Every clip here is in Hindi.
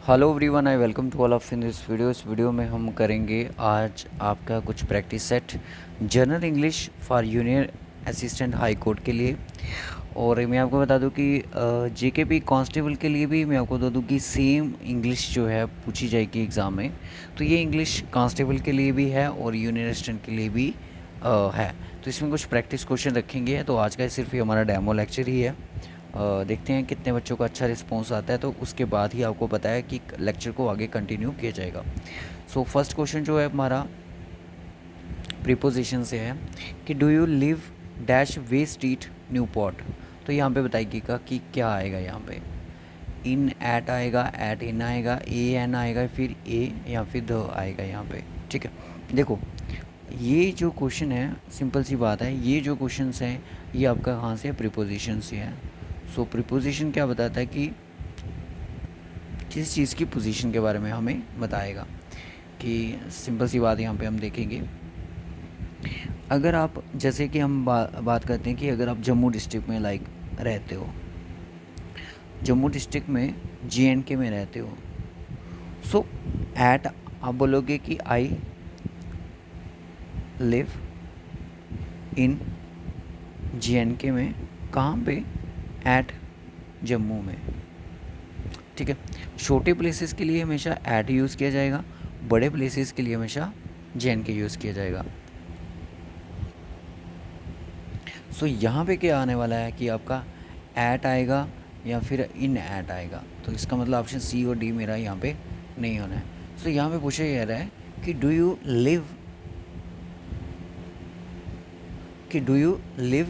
Hello everyone, I welcome to all of in this video. इस वीडियो में हम करेंगे आज आपका कुछ practice set general English for union assistant high court के लिए। और मैं आपको बता दूं कि जेकेपी कांस्टेबल के लिए भी मैं आपको बता दूं कि सेम इंग्लिश जो है पूछी जाएगी एग्ज़ाम में। तो ये इंग्लिश कांस्टेबल के लिए भी है और यूनियन असिस्टेंट के लिए भी है। तो इसमें कुछ प्रैक्टिस क्वेश्चन रखेंगे। तो आज का सिर्फ ये हमारा डेमो लेक्चर ही है। देखते हैं कितने बच्चों का अच्छा रिस्पॉन्स आता है, तो उसके बाद ही आपको पता है कि लेक्चर को आगे कंटिन्यू किया जाएगा। सो फर्स्ट क्वेश्चन जो है हमारा प्रीपोजिशन से है कि do you live dash way street Newport. तो यहाँ पे बताइएगा कि क्या आएगा। यहाँ पे इन एट आएगा, एट इन आएगा, ए एन आएगा, फिर ए या फिर द आएगा यहाँ पे। ठीक है, देखो ये जो क्वेश्चन है सिंपल सी बात है। ये जो क्वेश्चन हैं ये आपका कहाँ से है, प्रीपोजिशन से है। सो प्रीपोजिशन क्या बताता है कि किस चीज़ की पोजीशन के बारे में हमें बताएगा। कि सिंपल सी बात यहाँ पे हम देखेंगे, अगर आप जैसे कि हम बात करते हैं कि अगर आप जम्मू डिस्ट्रिक्ट में लाइक रहते हो, जम्मू डिस्ट्रिक्ट में JNK में रहते हो, सो एट आप बोलोगे कि आई लिव इन JNK में। कहाँ पे? एट जम्मू में। ठीक है, छोटे प्लेसेस के लिए हमेशा एट यूज़ किया जाएगा, बड़े प्लेसेस के लिए हमेशा JNK यूज़ किया जाएगा। सो यहाँ पे क्या आने वाला है कि आपका एट आएगा या फिर इन एट आएगा। तो इसका मतलब ऑप्शन सी और डी मेरा यहाँ पे नहीं होना है। सो यहाँ पे पूछा जा रहा है कि डू यू लिव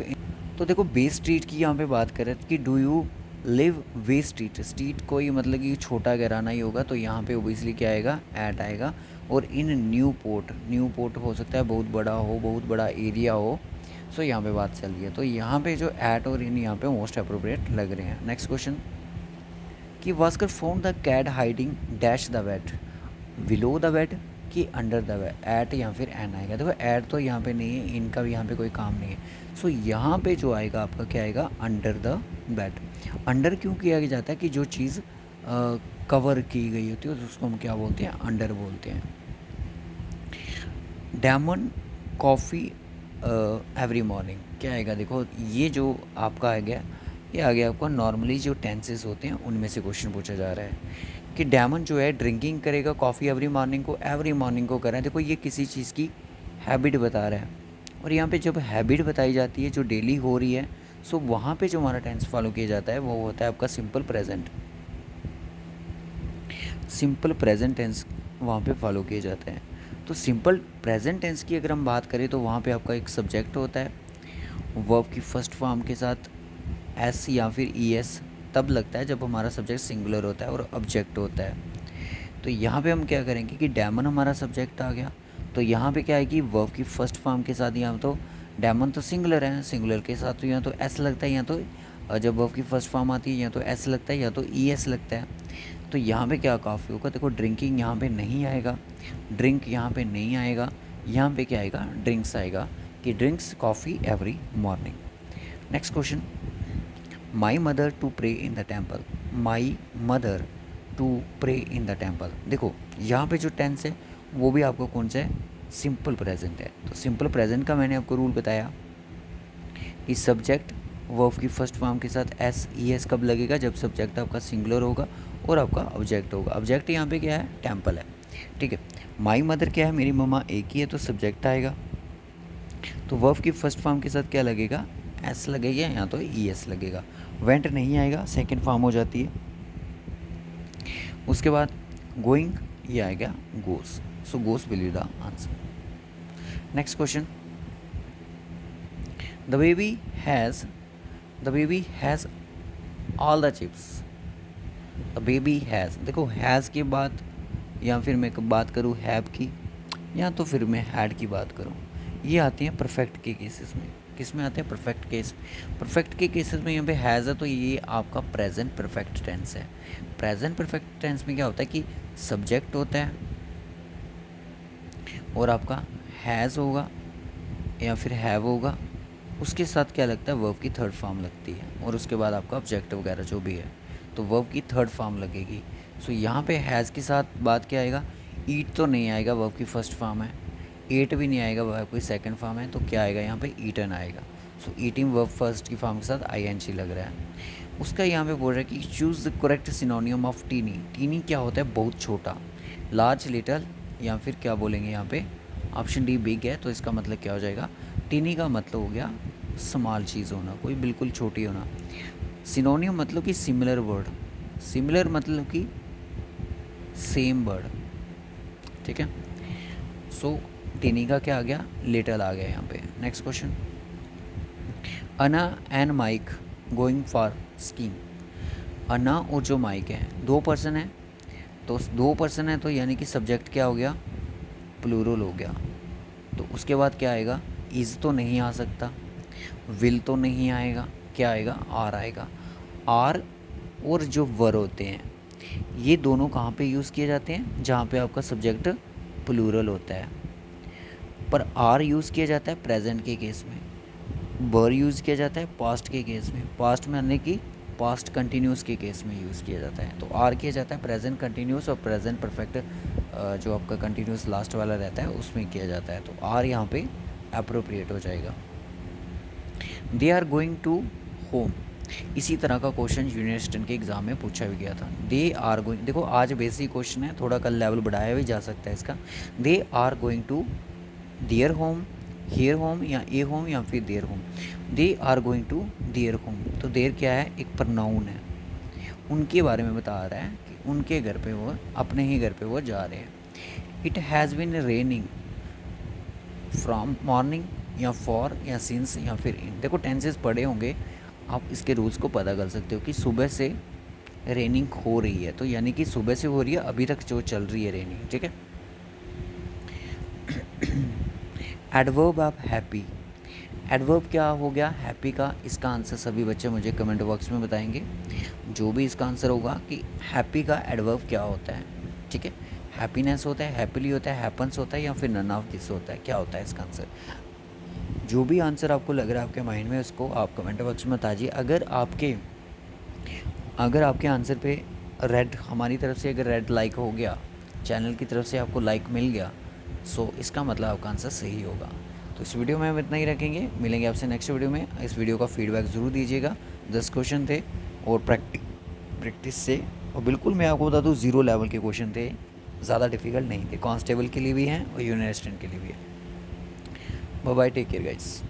इन। तो देखो बे स्ट्रीट की यहाँ पे बात करें कि do you live way street. Street कोई मतलब कि छोटा घराना ही होगा, तो यहाँ पे ओबियसली क्या आएगा, एट आएगा। और इन न्यू पोर्ट हो सकता है बहुत बड़ा हो, बहुत बड़ा एरिया हो। सो यहाँ पे बात चल रही है, तो यहाँ पे जो एट और इन यहाँ पे मोस्ट अप्रोप्रिएट लग रहे हैं। नेक्स्ट क्वेश्चन कि वास्कर found the cat hiding dash the bed, below the bed कि अंडर द बेड। एट या फिर एन आएगा। देखो एट तो यहाँ पे नहीं है, इनका भी यहाँ पे कोई काम नहीं है। सो यहाँ पे जो आएगा आपका क्या आएगा, अंडर द बेड। अंडर क्यों किया जाता है कि जो चीज़ कवर की गई होती है उसको हम क्या बोलते हैं, अंडर बोलते हैं। डायमंड कॉफ़ी एवरी मॉर्निंग क्या आएगा। देखो ये जो आपका आ गया, ये आ गया आपका नॉर्मली जो टेंसेस होते हैं उनमें से क्वेश्चन पूछा जा रहा है कि डायमंड जो है ड्रिंकिंग करेगा कॉफ़ी एवरी मॉर्निंग को कर रहा है। देखो ये किसी चीज़ की हैबिट बता रहा है। और यहाँ पे जब हैबिट बताई जाती है जो डेली हो रही है, सो वहाँ पे जो हमारा टेंस फॉलो किया जाता है वो होता है आपका सिंपल प्रेजेंट टेंस वहाँ पे फॉलो किए जाते हैं। तो सिंपल प्रेजेंट टेंस की अगर हम बात करें तो वहाँ पे आपका एक सब्जेक्ट होता है, वर्ब की फर्स्ट फॉर्म के साथ एस या फिर ES तब लगता है जब हमारा सब्जेक्ट सिंगुलर होता है और ऑब्जेक्ट होता है। तो यहाँ पे हम क्या करेंगे कि डायमंड हमारा सब्जेक्ट आ गया, तो यहाँ पे क्या है कि वर्ब की फर्स्ट फॉर्म के साथ यहाँ तो डायमंड तो सिंगुलर है, सिंगुलर के साथ तो यहाँ तो एस लगता है, यहाँ तो जब वर्ब की फर्स्ट फॉर्म आती है यहाँ तो एस लगता है या तो ES लगता है। तो यहाँ पे क्या काफ़ी होगा, देखो ड्रिंकिंग यहाँ पे नहीं आएगा, ड्रिंक यहाँ पे नहीं आएगा, यहाँ पे क्या आएगा, ड्रिंक्स आएगा कि drinks coffee every morning. Next question, my mother to pray in the temple. My mother to pray in the temple. देखो यहाँ पे जो टेंस है वो भी आपको कौन सा है, सिंपल प्रेजेंट है। तो सिंपल प्रेजेंट का मैंने आपको रूल बताया कि सब्जेक्ट वर्ब की फर्स्ट फॉर्म के साथ ES कब लगेगा, जब सब्जेक्ट आपका सिंगुलर होगा और आपका ऑब्जेक्ट होगा। ऑब्जेक्ट यहाँ पे क्या है, टेम्पल है। ठीक है, माई मदर क्या है, मेरी मम्मा एक ही है, तो सब्जेक्ट आएगा। तो वर्ब की फर्स्ट फॉर्म के साथ क्या लगेगा, S लगेगा या तो ES लगेगा। वेंट नहीं आएगा, सेकेंड फॉर्म हो जाती है। उसके बाद गोइंग ये आएगा goes. So goes will be the answer. Next question, the baby has all the chips. The baby has, देखो हैज़ की बात या फिर मैं बात करूँ हैव की या तो फिर मैं हैड की बात करूँ, ये आते हैं परफेक्ट के केसेस में। किस में आते हैं, परफेक्ट केस। परफेक्ट के केसेस में यहाँ पे हैज़ है तो ये आपका प्रेजेंट परफेक्ट टेंस है। प्रेजेंट परफेक्ट टेंस में क्या होता है कि सब्जेक्ट होता है और आपका हैज़ होगा या फिर हैव होगा, उसके साथ क्या लगता है, वर्ब की थर्ड फॉर्म लगती है और उसके बाद आपका ऑब्जेक्ट वगैरह जो भी है, तो वर्ब की थर्ड फॉर्म लगेगी। सो यहाँ पे हैज़ के साथ बात क्या आएगा, ईट तो नहीं आएगा, वर्ब की फर्स्ट फॉर्म है, एट भी नहीं आएगा, वर्ब की सेकंड फॉर्म है, तो क्या आएगा यहाँ पे ईटन आएगा। सो ईटिंग वर्ब फर्स्ट की फॉर्म के साथ आईएनजी लग रहा है। उसका यहाँ पे बोल रहा है कि choose the correct synonym of tiny. Tiny क्या होता है, बहुत छोटा, लार्ज, लिटल, या फिर क्या बोलेंगे यहाँ पे, ऑप्शन डी बिग है, तो इसका मतलब क्या हो जाएगा, टीनी का मतलब हो गया स्मॉल चीज़ होना, कोई बिल्कुल छोटी होना। सिनोनियम मतलब कि सिमिलर वर्ड, सिमिलर मतलब कि सेम वर्ड, ठीक है। सो टीनी का क्या आ गया, लिटल आ गया यहाँ पे। Next question, Anna and Mike going for skiing. Anna और जो माइक है, दो पर्सन है, तो दो पर्सन है तो यानी कि सब्जेक्ट क्या हो गया, प्लूरल हो गया। तो उसके बाद क्या आएगा, इज़ तो नहीं आ सकता, विल तो नहीं आएगा, क्या आएगा, आर आएगा। आर और जो वर होते हैं ये दोनों कहाँ पे यूज़ किए जाते हैं, जहाँ पे आपका सब्जेक्ट प्लूरल होता है। पर आर यूज़ किया जाता है प्रेजेंट के केस में, वर यूज़ किया जाता है पास्ट के केस में, पास्ट में आने की पास्ट कंटिन्यूस के केस में यूज़ किया जाता है। तो आर किया जाता है प्रेजेंट कंटिन्यूस और प्रेजेंट परफेक्ट जो आपका कंटिन्यूस लास्ट वाला रहता है उसमें किया जाता है। तो आर यहाँ पे अप्रोप्रिएट हो जाएगा। They are going to home, इसी तरह का क्वेश्चन यूनिवर्सिटी के एग्ज़ाम में पूछा भी गया था। दे आर गोइंग, देखो आज बेसिक क्वेश्चन है, थोड़ा कल लेवल बढ़ाया भी जा सकता है इसका। They are going to their home, here home या ए होम या फिर there home. They are going to their home, तो देयर क्या है, एक प्रनाउन है, उनके बारे में बता रहा है कि उनके घर पे वो, अपने ही घर पे वो जा रहे हैं। It has been raining from morning या फॉर या सिंस या फिर इन। देखो टेंसेस पढ़े होंगे, आप इसके रूल्स को पता कर सकते हो कि सुबह से रेनिंग हो रही है, तो यानी कि सुबह से हो रही है, अभी तक जो चल रही है रेनिंग, ठीक है। एडवर्ब ऑफ हैप्पी, एडवर्ब क्या हो गया, हैप्पी का। इसका आंसर सभी बच्चे मुझे कमेंट बॉक्स में बताएंगे, जो भी इसका आंसर होगा कि हैप्पी का एडवर्ब क्या होता है, ठीक है। हैप्पीनेस होता है, हैप्पीली होता है, हैपन्स होता है, या फिर नन ऑफ दिस होता है, क्या होता है इसका आंसर। जो भी आंसर आपको लग रहा है आपके माइंड में, उसको आप कमेंट बॉक्स में बताइए। अगर आपके आंसर पे रेड, हमारी तरफ से अगर रेड लाइक हो गया, चैनल की तरफ से आपको लाइक मिल गया, सो इसका मतलब आपका आंसर सही होगा। तो इस वीडियो में हम इतना ही रखेंगे, मिलेंगे आपसे नेक्स्ट वीडियो में। इस वीडियो का फीडबैक ज़रूर दीजिएगा। 10 क्वेश्चन थे और प्रैक्टिस से, और बिल्कुल मैं आपको बता दूँ 0 लेवल के क्वेश्चन थे, ज़्यादा डिफिकल्ट नहीं थे, कांस्टेबल के लिए भी हैं और यूनिवर्सिटी के लिए भी है। Bye bye, take care guys.